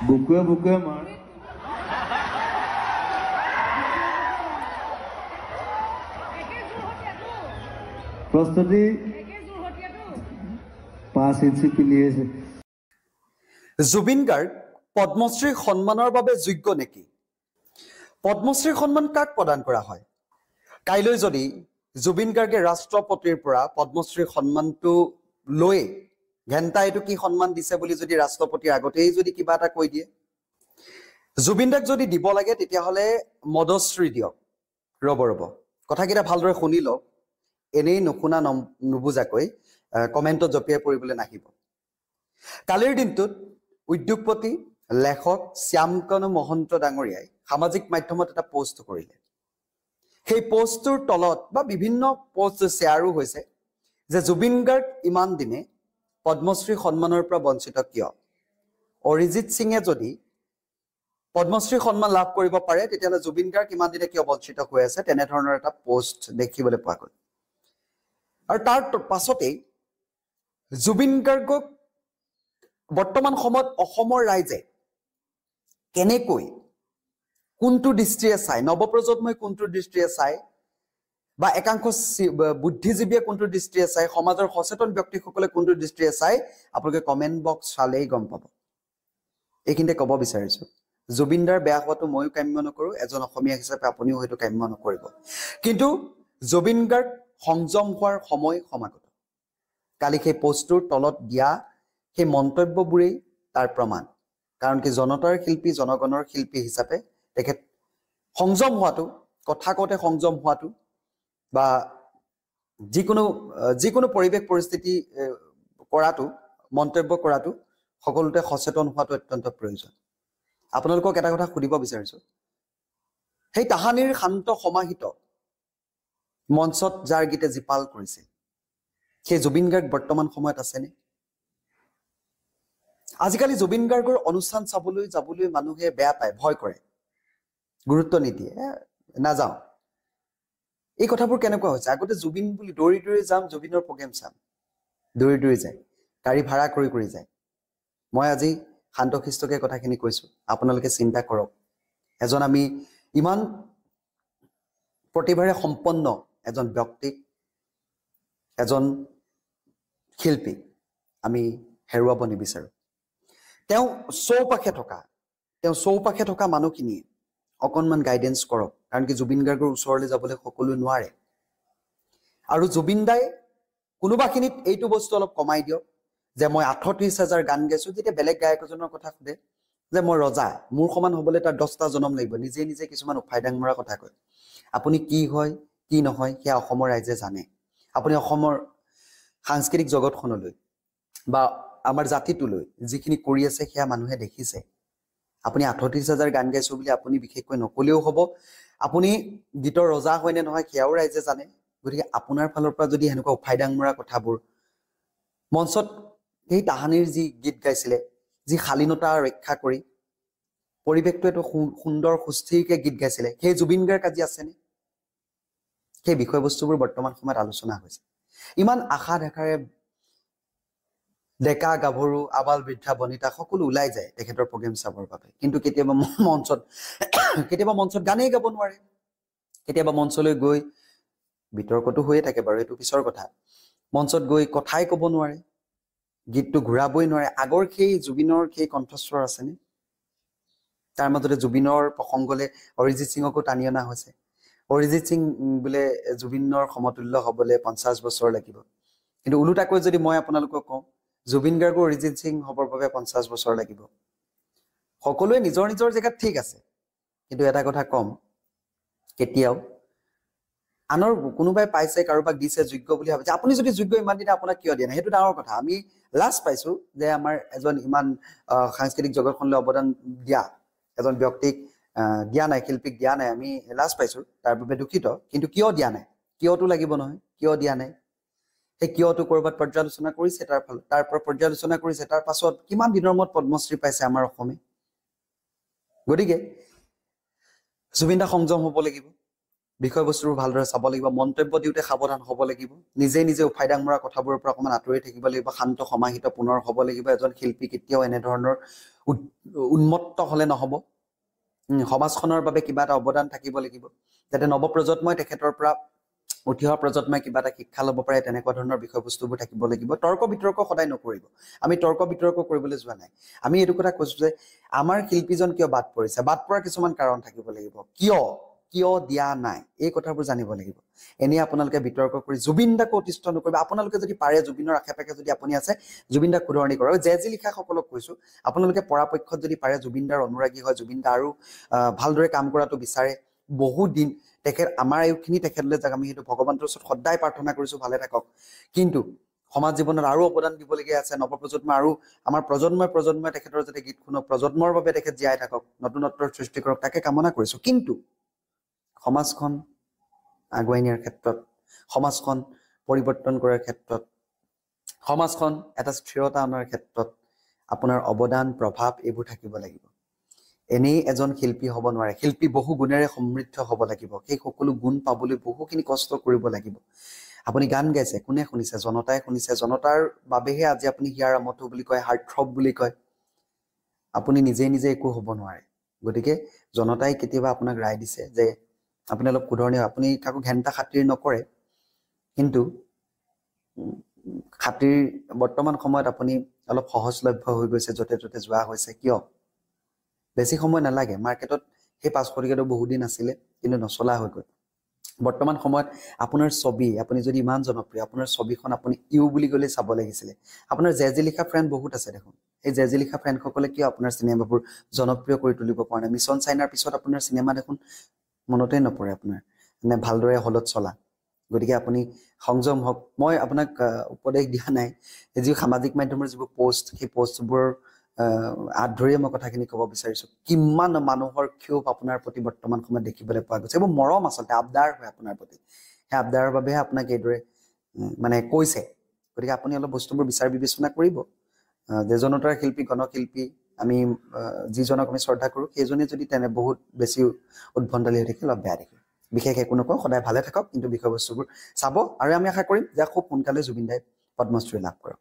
বুকুৱে বুকুৱে মাৰ প্ৰস্তুতি 5 ইঞ্চি পিলিয়েছে জুবিন গাৰ্গ পদ্মশ্ৰী সন্মানৰ বাবে যোগ্য নেকি পদ্মশ্ৰী সন্মান কাক প্ৰদান কৰা হয় কাইলৈ যদি জুবিন গাৰ্গে ৰাষ্ট্ৰপতিৰ পৰা পদ্মশ্ৰী সন্মানটো লৈ ঘেন্টা এটো কি সন্মান দিছে বুলি যদি ৰাষ্ট্ৰপতিৰ আগতেই যদি কিবা এটা কৈ দিয়ে জুবিন দাক যদি দিব লাগে তেতিয়া হলে মদশ্ৰী দিয়ক ৰব কথাকিটা ভালদৰে শুনি লওক এনেই নুশুনা নুবুজাকৈ কমেন্টত জপিয়াই পৰিবলৈ নাহিব কালিৰ দিনটোত উদ্যোগপতি লেখক শ্যামকানু মহন্ত ডাঙৰীয়াই সামাজিক মাধ্যমত এটা পোষ্ট কৰিলে সেই পোষ্টৰ তলত বা বিভিন্ন পোষ্ট শ্বেয়াৰো হৈছে যে জুবিন গাৰ্গ ইমান দিনে পদ্মশ্ৰী সন্মানৰ পৰা বঞ্চিত কিয় অৰিজিত সিঙে যদি পদ্মশ্ৰী সন্মান লাভ কৰিব পাৰে তেতিয়াহলে জুবিন গাৰ্গ ইমান দিনে কিয় বঞ্চিত হৈ আছে তেনে ধৰণৰ এটা পোষ্ট দেখিবলৈ পোৱা গ'ল আৰু তাৰ পাছতেই জুবিন গাৰ্গক বৰ্তমান সময়ত অসমৰ ৰাইজে কেনেকৈ কোনটো দৃষ্টিৰে চাই নৱপ্ৰজন্মই কোনটো দৃষ্টিৰে চাই বা একাংশ বুদ্ধিজীৱীয়ে কোনটো দৃষ্টিৰে চাই সমাজৰ সচেতন ব্যক্তিসকলে কোনটো দৃষ্টিৰে চাই আপোনালোকে কমেন্ট বক্স চালেই গম পাব এইখিনিতে ক'ব বিচাৰিছো জুবিনদাৰ বেয়া হোৱাটো ময়ো কাম্য নকৰো এজন অসমীয়া হিচাপে আপুনিও হয়তো কাম্য নকৰিব কিন্তু জুবিন গাৰ্গ সংযম হোৱাৰ সময় সমাগত কালি সেই পোষ্টৰ তলত দিয়া সেই মন্তব্যবোৰেই তাৰ প্ৰমাণ কাৰণ কি জনতাৰ শিল্পী জনগণৰ শিল্পী হিচাপে তেখেত সংযম হোৱাটো কথা কওঁতে সংযম হোৱাটো বা যিকোনো পৰিৱেশ পৰিস্থিতি কৰাটো মন্তব্য কৰাটো সকলোতে সচেতন হোৱাটো অত্যন্ত প্ৰয়োজন আপোনালোকক এটা কথা সুধিব বিচাৰিছো সেই তাহানিৰ শান্ত সমাহিত মঞ্চত যাৰ গীতে জিপাল কৰিছে সেই জুবিন গাৰ্গ বৰ্তমান সময়ত আছেনে আজিকালি জুবিন গাৰ্গৰ অনুষ্ঠান চাবলৈ যাবলৈ মানুহে বেয়া পায় ভয় কৰে গুৰুত্ব নিদিয়ে নাযাওঁ এই কথাবোৰ কেনেকুৱা হৈছে আগতে জুবিন বুলি দৌৰি যাম জুবিনৰ প্ৰগ্ৰেম চাম দৌৰি যায় গাড়ী ভাড়া কৰি যায় মই আজি শান্তশিষ্টকে কথাখিনি কৈছো আপোনালোকে চিন্তা কৰক এজন আমি ইমান প্ৰতিভাৰে সম্পন্ন এজন ব্যক্তিক এজন শিল্পী আমি হেৰুৱাব নিবিচাৰো তেওঁ চৌপাশে থকা মানুহখিনিয়ে অকণমান গাইডেন্স কৰক কাৰণ কি জুবিন গাৰ্গৰ ওচৰলৈ যাবলৈ সকলোৱে নোৱাৰে আৰু জুবিন দাই কোনোবাখিনিত এইটো বস্তু অলপ কমাই দিয়ক যে মই ৩৮,০০০ গান গাইছো যেতিয়া বেলেগ গায়ক এজনৰ কথা সুধে যে মই ৰজা মোৰ সমান হ'বলৈ তাৰ 10টা জনম লাগিব নিজে কিছুমান উফাইদাং মৰা কথা কয় আপুনি কি হয় কি নহয় সেয়া অসমৰ ৰাইজে জানে আপুনি অসমৰ সাংস্কৃতিক জগতখনলৈ বা আমাৰ জাতিটোলৈ যিখিনি কৰি আছে সেয়া মানুহে দেখিছে আপুনি ৩৮,০০০ গান গাইছো বুলি আপুনি বিশেষকৈ নকলেও হ'ব আপুনি গীতৰ ৰজা হয় নে নহয় সেয়াও ৰাইজে জানে গতিকে আপোনাৰ ফালৰ পৰা যদি এনেকুৱা উফাইদাং মৰা কথাবোৰ মঞ্চত এই তাহানিৰ যি গীত গাইছিলে যি শালীনতা ৰক্ষা কৰি পৰিৱেশটো এটো সুন্দৰ সুস্থিৰকে গীত গাইছিলে সেই জুবিন গাৰ্গ আজি আছেনে সেই বিষয়বস্তুবোৰ বৰ্তমান সময়ত আলোচনা হৈছে ইমান আশা দেখাৰে ডেকা গাভৰু আবাল বৃদ্ধা বনিতা সকলো ওলাই যায় তেখেতৰ প্ৰগ্ৰেম চাবৰ বাবে কিন্তু কেতিয়াবা মঞ্চত গানেই গাব নোৱাৰে কেতিয়াবা মঞ্চলৈ গৈ বিতৰ্কটো হৈয়ে থাকে বাৰু এইটো পিছৰ কথা মঞ্চত গৈ কথাই ক'ব নোৱাৰে গীতটো ঘূৰাবই নোৱাৰে আগৰ সেই জুবিনৰ সেই কণ্ঠস্বৰ আছেনে তাৰ মাজতে জুবিনৰ প্ৰসংগলে অৰিজিত সিঙকো টানি অনা হৈছে অৰিজিত সিং বোলে জুবিনৰ সমতুল্য হ'বলৈ 50 বছৰ লাগিব কিন্তু উলুটাকৈ যদি মই আপোনালোকক কওঁ জুবিন গাৰ্গ অৰিজিত সিং হ'বৰ বাবে 50 বছৰ লাগিব সকলোৱে নিজৰ জেগাত ঠিক আছে কিন্তু এটা কথা কম কেতিয়াও আনৰ কোনোবাই পাইছে কাৰোবাক দিছে যোগ্য বুলি ভাবিছে আপুনি যদি যোগ্য ইমান দিনে আপোনাক কিয় দিয়া নাই সেইটো ডাঙৰ কথা আমি লাজ পাইছো যে আমাৰ এজন ইমান সাংস্কৃতিক জগতখনলৈ অৱদান দিয়া এজন ব্যক্তিক দিয়া নাই শিল্পীক দিয়া নাই আমি লাজ পাইছো তাৰ বাবে দুখিত কিন্তু কিয় দিয়া নাই কিয়টো লাগিব নহয় কিয় দিয়া নাই সেই কিয়টো কৰবাত পৰ্যালোচনা কৰিছে তাৰ পৰা পৰ্যালোচনা কৰিছে তাৰ পাছত কিমান দিনৰ মূৰত পদ্মশ্ৰী পাইছে আমাৰ অসমে গতিকে জুবিন দা সংযম হ'ব লাগিব বিষয়বস্তুবোৰ ভালদৰে চাব লাগিব, মন্তব্য দিওঁতে সাৱধান হ'ব লাগিব, নিজে নিজে উফাইদাং মৰা কথাবোৰৰ পৰা অকণমান আঁতৰি থাকিব লাগিব, শান্ত সমাহিত পুনৰ হ'ব লাগিব। এজন শিল্পী কেতিয়াও এনেধৰণৰ উন্মত্ত হ'লে নহ'ব। সমাজখনৰ বাবে কিবা এটা অৱদান থাকিব লাগিব, যাতে নৱপ্ৰজন্মই তেখেতৰ পৰা উঠি অহা প্ৰজন্মই কিবা এটা শিক্ষা ল'ব পাৰে, তেনেকুৱা ধৰণৰ বিষয়বস্তুবোৰ থাকিব লাগিব। তৰ্ক বিতৰ্ক সদায় নকৰিব। আমি তৰ্ক বিতৰ্ক কৰিবলৈ যোৱা নাই। আমি এইটো কথা কৈছোঁ যে আমাৰ শিল্পীজন কিয় বাদ পৰিছে, বাদ পৰাৰ কিছুমান কাৰণ থাকিব লাগিব। কিয় দিয়া নাই, এই কথাবোৰ জানিব লাগিব। এনেই আপোনালোকে বিতৰ্ক কৰি জুবিন দাকো অতিষ্ঠ নকৰিব। আপোনালোকে যদি পাৰে, জুবিনৰ আশে পাশে যদি আপুনি আছে, জুবিন দাক শুধৰণি কৰক। যি লিখাসকলক কৈছোঁ, আপোনালোকে পৰাপক্ষত যদি পাৰে, জুবিন দাৰ অনুৰাগী হয়, জুবিন দা আৰু ভালদৰে কাম কৰাটো বিচাৰে, বহুত দিন তেখেত আমাৰ আয়ুসখিনি তেখেতলৈ যাক আমি সেইটো ভগৱানৰ ওচৰত সদায় প্ৰাৰ্থনা কৰিছোঁ, ভালে থাকক। কিন্তু সমাজ জীৱনত আৰু অৱদান দিবলগীয়া আছে। নৱপ্ৰজন্ম আৰু আমাৰ প্ৰজন্মই তেখেতৰ যাতে গীত শুনক, প্ৰজন্মৰ বাবে তেখেত জীয়াই থাকক, নতুনত্বৰ সৃষ্টি কৰক, তাকে কামনা কৰিছোঁ। কিন্তু সমাজখন আগুৱাই নিয়াৰ ক্ষেত্ৰত, সমাজখন পৰিৱৰ্তন কৰাৰ ক্ষেত্ৰত, সমাজখন এটা স্থিৰতা অনাৰ ক্ষেত্ৰত আপোনাৰ অৱদান, প্ৰভাৱ এইবোৰ থাকিব লাগিব। এনেই এজন শিল্পী হ'ব নোৱাৰে। শিল্পী বহু গুণেৰে সমৃদ্ধ হ'ব লাগিব। সেই সকলো গুণ পাবলৈ বহুখিনি কষ্ট কৰিব লাগিব। আপুনি গান গাইছে, কোনে শুনিছে? জনতাই শুনিছে। জনতাৰ বাবেহে আজি আপুনি হিয়াৰ আমঠু বুলি কয়, হাৰ্টথ্ৰব বুলি কয়। আপুনি নিজে নিজে একো হ'ব নোৱাৰে। গতিকে জনতাই কেতিয়াবা আপোনাক ৰায় দিছে যে আপুনি অলপ শুধৰণি হয়, আপুনি কাকো ঘেণ্টা খাতিৰ নকৰে। কিন্তু খাতিৰ বৰ্তমান সময়ত আপুনি অলপ সহজলভ্য হৈ গৈছে, য'তে ত'তে যোৱা হৈছে। কিয়? বেছি সময় নালাগে। মাৰ্কেটত সেই 500 টকীয়াটো বহুদিন আছিলে, কিন্তু নচলা হৈ গ'ল। বৰ্তমান সময়ত আপোনাৰ ছবি, আপুনি যদি ইমান জনপ্ৰিয়, আপোনাৰ ছবিখন আপুনি বুলি গ'লে চাব লাগিছিলে। আপোনাৰ জেজি লিখা ফ্ৰেণ্ড বহুত আছে দেখোন। এই জেজি লিখা ফ্ৰেণ্ডসকলে কিয় আপোনাৰ চিনেমাবোৰ জনপ্ৰিয় কৰি তুলিব পৰা নাই? মিছন চাইনাৰ পিছত আপোনাৰ চিনেমা দেখোন মনতেই নপৰে আপোনাৰ, মানে ভালদৰে হলত চলা। গতিকে আপুনি সংযম হওক। মই আপোনাক উপদেশ দিয়া নাই। যি সামাজিক মাধ্যমৰ যিবোৰ পোষ্ট, সেই পোষ্টবোৰৰ হাত ধৰিয়ে মই কথাখিনি ক'ব বিচাৰিছোঁ। কিমান মানুহৰ ক্ষোভ আপোনাৰ প্ৰতি বৰ্তমান সময়ত দেখিবলৈ পোৱা গৈছে। এইবোৰ মৰম, আচলতে আবদাৰ হয় আপোনাৰ প্ৰতি। সেই আবদাৰৰ বাবেহে আপোনাক এইদৰে মানে কৈছে। গতিকে আপুনি অলপ বস্তুবোৰ বিচাৰ বিবেচনা কৰিব। যে জনতাৰ শিল্পী, গণশিল্পী, আমি যিজনক আমি শ্ৰদ্ধা কৰোঁ, সেইজনে যদি তেনে বহুত বেছি উদ্ভণ্ডালি হৈ থাকে, অলপ বেয়া দেখে। বিশেষ একো নকওঁ, সদায় ভালে থাকক, কিন্তু বিষয়বস্তুবোৰ চাব। আৰু আমি আশা কৰিম যে খুব সোনকালে জুবিন দাই পদ্মশ্ৰী লাভ কৰক।